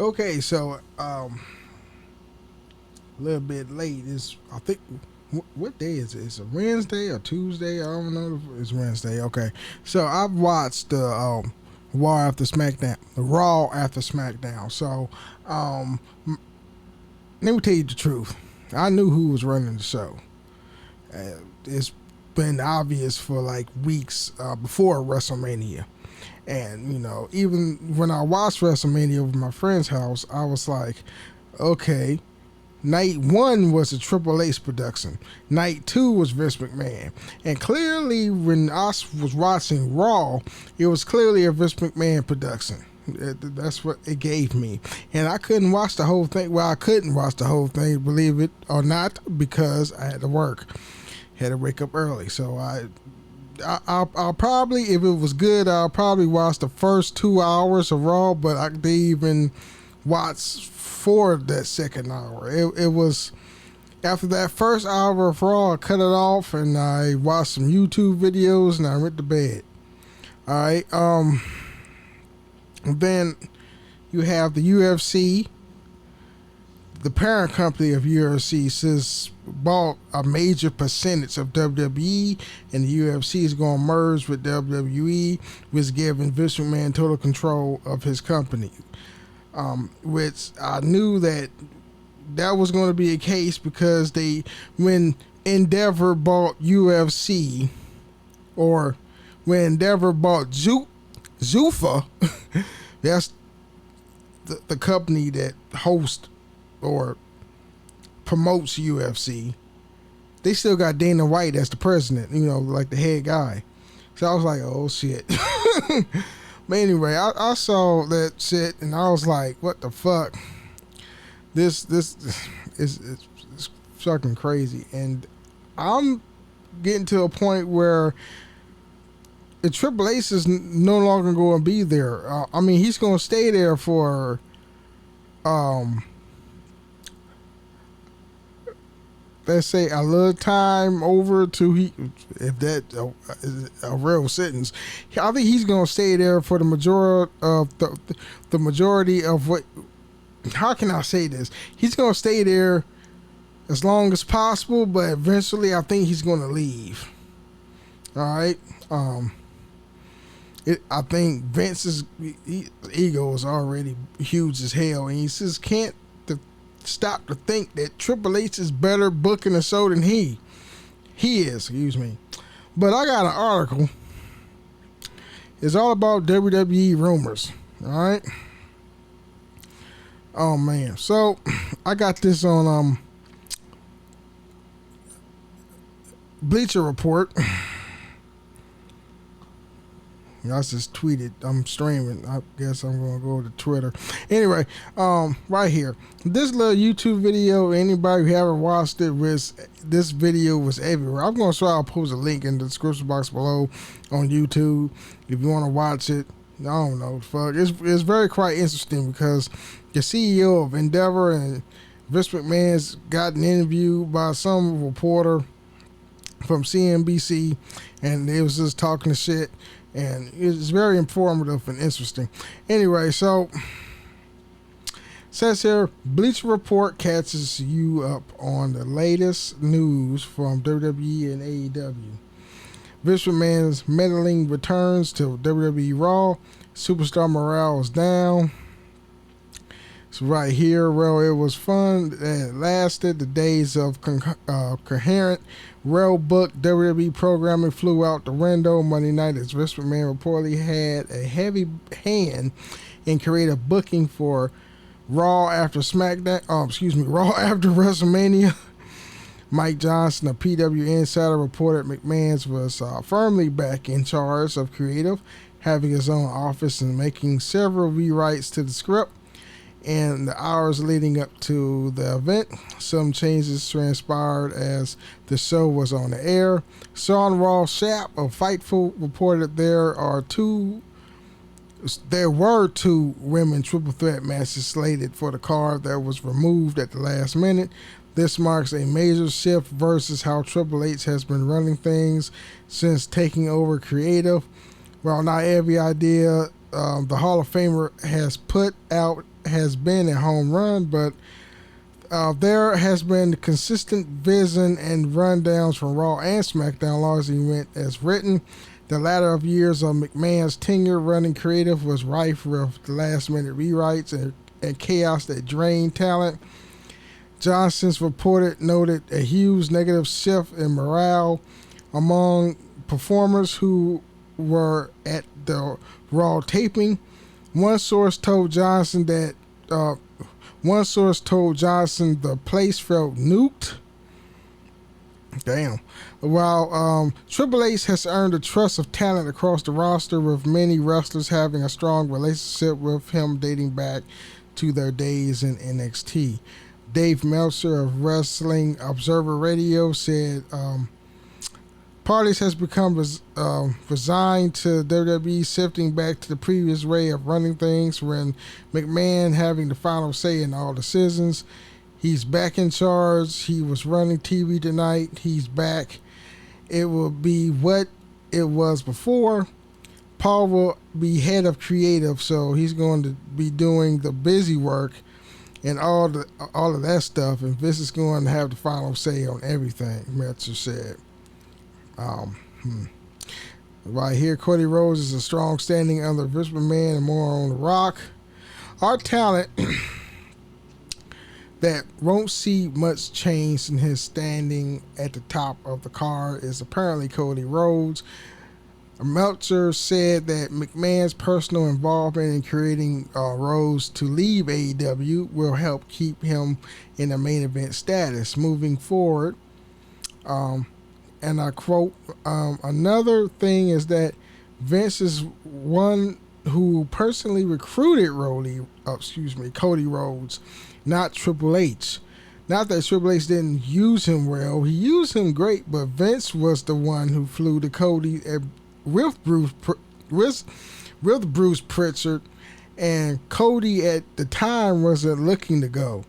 Okay, so a little bit late. It's I think what day is it? It's a Wednesday or Tuesday? I don't know if it's Wednesday. Okay, so I've watched the Raw after SmackDown, the Raw after SmackDown. So um, let me tell you the truth. I knew who was running the show. It's been obvious for like weeks before WrestleMania. And, even when I watched WrestleMania over my friend's house, I was like, okay, night one was a Triple H production. Night two was Vince McMahon. And clearly, when I was watching Raw, it was clearly a Vince McMahon production. That's what it gave me. And I couldn't watch the whole thing. Well, I couldn't watch the whole thing, believe it or not, because I had to work. Had to wake up early. So I'll probably, if it was good, I'll probably watch the first 2 hours of Raw, but I didn't even watch for that second hour. It was after that first hour of Raw, I cut it off and I watched some YouTube videos and I went to bed. All right. Then you have the UFC. The parent company of UFC says bought a major percentage of WWE, and the UFC is going to merge with WWE, which is giving Vince McMahon total control of his company. Which I knew that was going to be a case because when Endeavor bought UFC, or when Endeavor bought Zuffa, that's the company that hosts or promotes UFC. They still got Dana White as the president, like the head guy. So I was like, oh shit. But anyway, I saw that shit and I was like, what the fuck? This is fucking crazy. And I'm getting to a point where the Triple H is no longer going to be there. He's going to stay there for let's say a little time over to if that is a real sentence. I think he's gonna stay there for the majority of the majority of what. How can I say this? He's gonna stay there as long as possible, but eventually I think he's gonna leave. All right. I think Vince's ego is already huge as hell, and he just can't stop to think that Triple H is better booking a show than he is, excuse me. But I got an article. It's all about WWE rumors. Alright. Oh man. So I got this on Bleacher Report. I just tweeted. I'm streaming. I guess I'm gonna go to Twitter. Anyway, right here, this little YouTube video. Anybody who haven't watched it, this video was everywhere. I'm gonna try to post a link in the description box below on YouTube if you want to watch it. I don't know, fuck. It's very quite interesting because the CEO of Endeavor and Vince McMahon's got an interview by some reporter from CNBC, and they was just talking shit. And it's very informative and interesting. Anyway, so says here, Bleacher Report catches you up on the latest news from WWE and AEW. Vince McMahon's meddling returns to WWE Raw. Superstar morale is down. So right here, well, it was fun. It lasted. The days of coherent, rail-booked WWE programming flew out the window Monday night as Vince McMahon reportedly had a heavy hand in creative booking for Raw after SmackDown. Raw after WrestleMania. Mike Johnson, a PW insider, reported McMahon's was firmly back in charge of creative, having his own office and making several rewrites to the script. In the hours leading up to the event, some changes transpired as the show was on the air. Ross Sapp of Fightful reported there were two women triple threat matches slated for the card that was removed at the last minute. This marks a major shift versus how Triple H has been running things since taking over creative. While not every idea the Hall of Famer has put out has been a home run, but there has been consistent vision and rundowns from Raw and SmackDown largely went as written. The latter of years of McMahon's tenure running creative was rife with last-minute rewrites and chaos that drained talent. Johnson's report noted a huge negative shift in morale among performers who were at the Raw taping. One source told Johnson the place felt nuked. Damn. While Triple H has earned the trust of talent across the roster, with many wrestlers having a strong relationship with him dating back to their days in NXT. Dave Meltzer of Wrestling Observer Radio said parties has become resigned to WWE shifting back to the previous way of running things, when McMahon having the final say in all decisions. He's back in charge. He was running TV tonight. He's back. It will be what it was before. Paul will be head of creative, so he's going to be doing the busy work and all of that stuff, and Vince is going to have the final say on everything, Meltzer said. Right here, Cody Rhodes is a strong standing under Vince McMahon and more on The Rock. Our talent that won't see much change in his standing at the top of the card is apparently Cody Rhodes. Meltzer said that McMahon's personal involvement in creating Rhodes to leave AEW will help keep him in a main event status moving forward. And I quote, another thing is that Vince is one who personally recruited Cody Rhodes, not Triple H. Not that Triple H didn't use him well. He used him great, but Vince was the one who flew to Cody with Bruce Pritchard, and Cody at the time wasn't looking to go.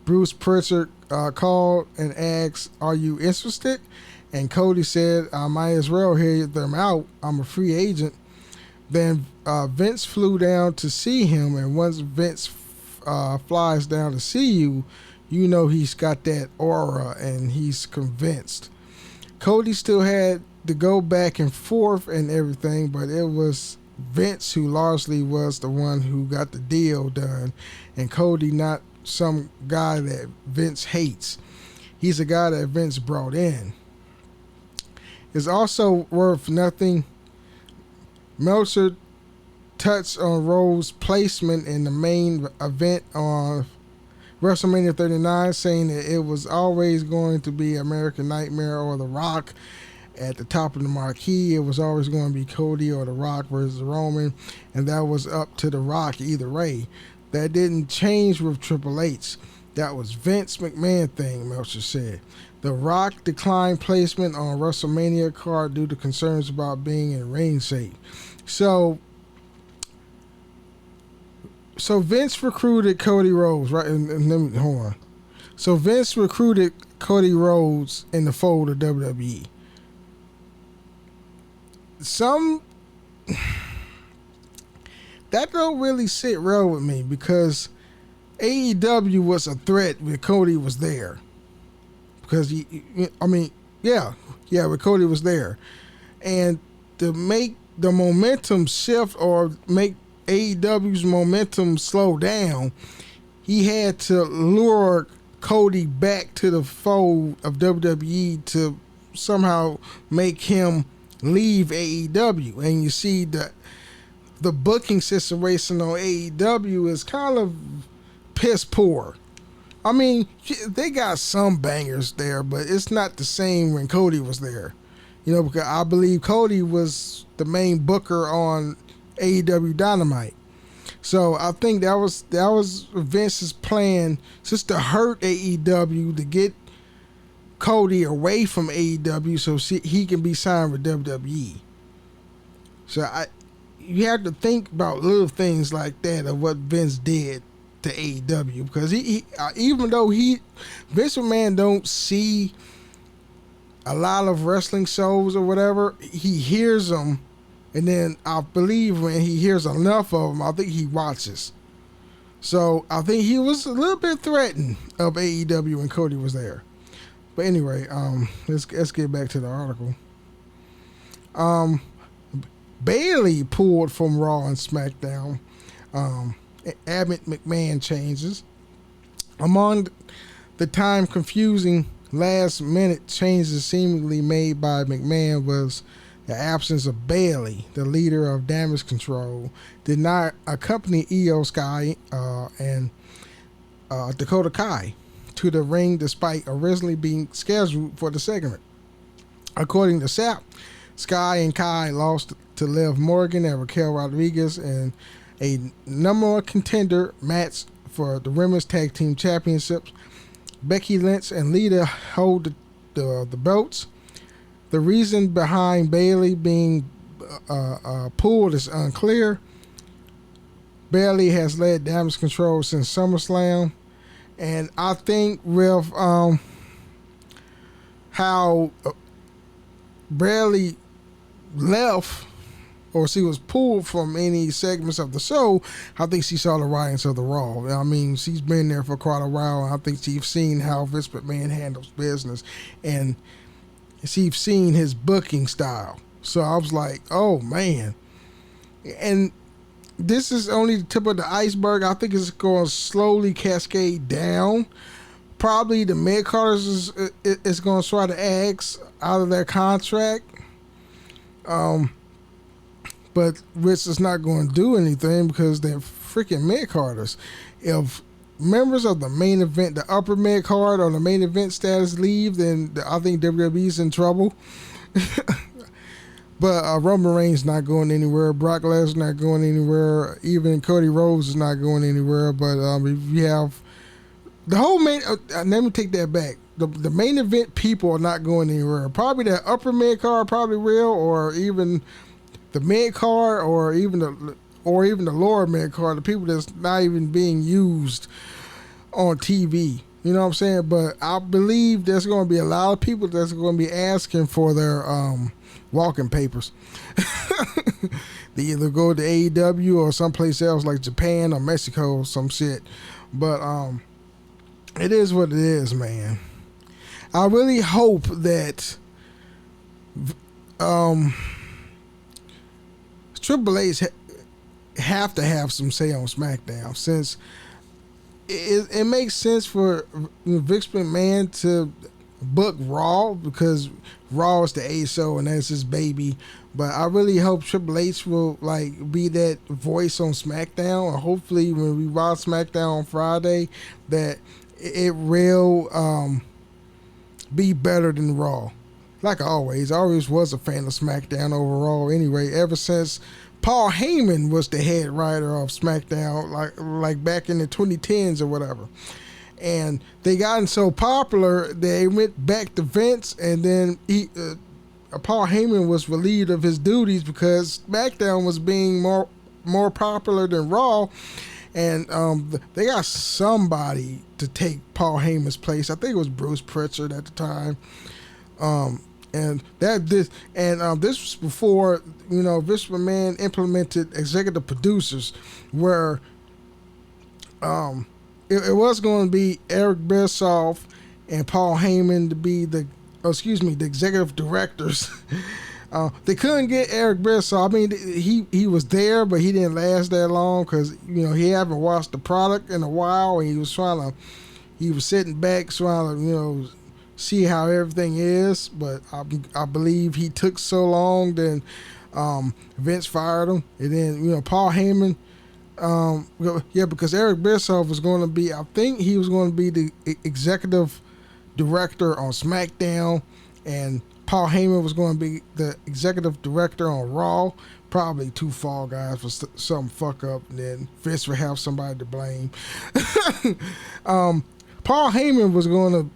Bruce Pritchard called and asked, "Are you interested?" And Cody said, "I might as well hear them out. I'm a free agent." Then Vince flew down to see him, and once Vince flies down to see you, you know he's got that aura and he's convinced. Cody still had to go back and forth and everything, but it was Vince who largely was the one who got the deal done, and Cody not some guy that Vince hates. He's a guy that Vince brought in. It's also worth nothing. Meltzer touched on Rhodes' placement in the main event on WrestleMania 39, saying that it was always going to be American Nightmare or The Rock at the top of the marquee. It was always going to be Cody or The Rock versus Roman, and that was up to The Rock either way. That didn't change with Triple H. That was Vince McMahon thing, Meltzer said. The Rock declined placement on WrestleMania card due to concerns about being in ring shape. So Vince recruited Cody Rhodes, right? And hold on. So Vince recruited Cody Rhodes in the fold of WWE. That don't really sit real with me, because AEW was a threat when Cody was there. Because when Cody was there, and to make the momentum shift or make AEW's momentum slow down, he had to lure Cody back to the fold of WWE to somehow make him leave AEW. And you see the booking situation on AEW is kind of piss poor. I mean, they got some bangers there, but it's not the same when Cody was there. You know, because I believe Cody was the main booker on AEW Dynamite. So I think that was Vince's plan, just to hurt AEW, to get Cody away from AEW so he can be signed with WWE. So you have to think about little things like that of what Vince did to AEW, because he even though Vince McMahon don't see a lot of wrestling shows or whatever, he hears them, and then I believe when he hears enough of them, I think he watches. So I think he was a little bit threatened of AEW when Cody was there. But anyway, let's get back to the article. Bayley pulled from Raw and SmackDown. Abbott McMahon changes. Among the time confusing last minute changes seemingly made by McMahon was the absence of Bayley, the leader of Damage Control, did not accompany Io Sky and Dakota Kai to the ring despite originally being scheduled for the segment. According to Sapp, Sky and Kai lost to Liv Morgan and Raquel Rodriguez in a number one contender match for the Women's Tag Team Championships. Becky Lynch and Lita hold the belts. The reason behind Bayley being pulled is unclear. Bayley has led Damage Control since SummerSlam, and I think with how Bayley left, or she was pulled from any segments of the show, I think she saw the writings of the Raw. I mean, she's been there for quite a while, and I think she's seen how Vince McMahon handles business, and she's seen his booking style. So I was like, oh, man. And this is only the tip of the iceberg. I think it's going to slowly cascade down. Probably the mid-carders is going to try to ask out of their contract. But Rich is not going to do anything because they're freaking mid-carders. If members of the main event, the upper mid-card or the main event status leave, then I think WWE's in trouble. But Roman Reigns not going anywhere. Brock Lesnar not going anywhere. Even Cody Rhodes is not going anywhere. But if you have the whole main, let me take that back. The main event people are not going anywhere. Probably that upper mid-card probably will, or even the mid card, or even the lower mid card, the people that's not even being used on TV. You know what I'm saying? But I believe there's going to be a lot of people that's going to be asking for their walking papers. They either go to AEW or someplace else like Japan or Mexico or some shit. But it is what it is, man. I really hope that Triple H have to have some say on SmackDown, since it makes sense for Vince McMahon to book Raw because Raw is the A show and that's his baby. But I really hope Triple H will be that voice on SmackDown, or hopefully when we watch SmackDown on Friday, that it will be better than Raw. Like I always was a fan of SmackDown overall anyway, ever since Paul Heyman was the head writer of SmackDown, like back in the 2010s or whatever. And they gotten so popular, they went back to Vince, and then Paul Heyman was relieved of his duties because SmackDown was being more popular than Raw. And they got somebody to take Paul Heyman's place. I think it was Bruce Pritchard at the time. This was before Vince McMahon implemented executive producers, where it was going to be Eric Bischoff and Paul Heyman to be the executive directors. They couldn't get Eric Bischoff. I mean, he was there, but he didn't last that long because he haven't watched the product in a while, and he was sitting back trying to see how everything is. But I believe he took so long, then Vince fired him, and then Paul Heyman. Because Eric Bischoff was going to be, I think he was going to be the executive director on SmackDown, and Paul Heyman was going to be the executive director on Raw. Probably two fall guys for some fuck up, and then Vince would have somebody to blame. Paul Heyman was going to,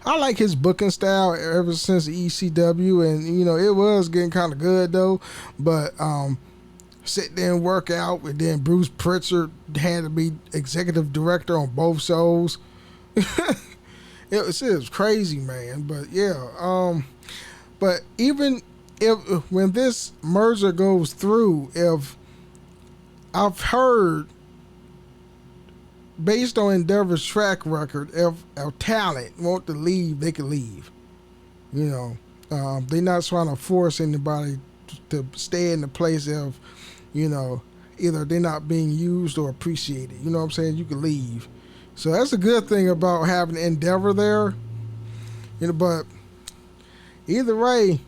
I like his booking style ever since ECW, and it was getting kind of good though, but sit there and work out, and then Bruce Pritchard had to be executive director on both shows. It was crazy, man. But yeah, but even when this merger goes through, if I've heard, based on Endeavor's track record, if a talent want to leave, they can leave. You know, they're not trying to force anybody to stay in the place of, you know, either they're not being used or appreciated. You know what I'm saying? You can leave. So that's a good thing about having Endeavor there. You know, but either way,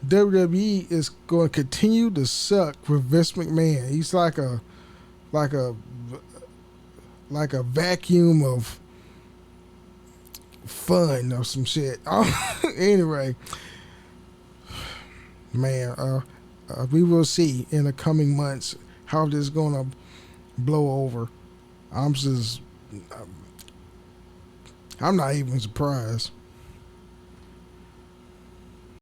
WWE is going to continue to suck with Vince McMahon. He's like a vacuum of fun or some shit. Anyway, man, we will see in the coming months how this is gonna blow over. I'm not even surprised.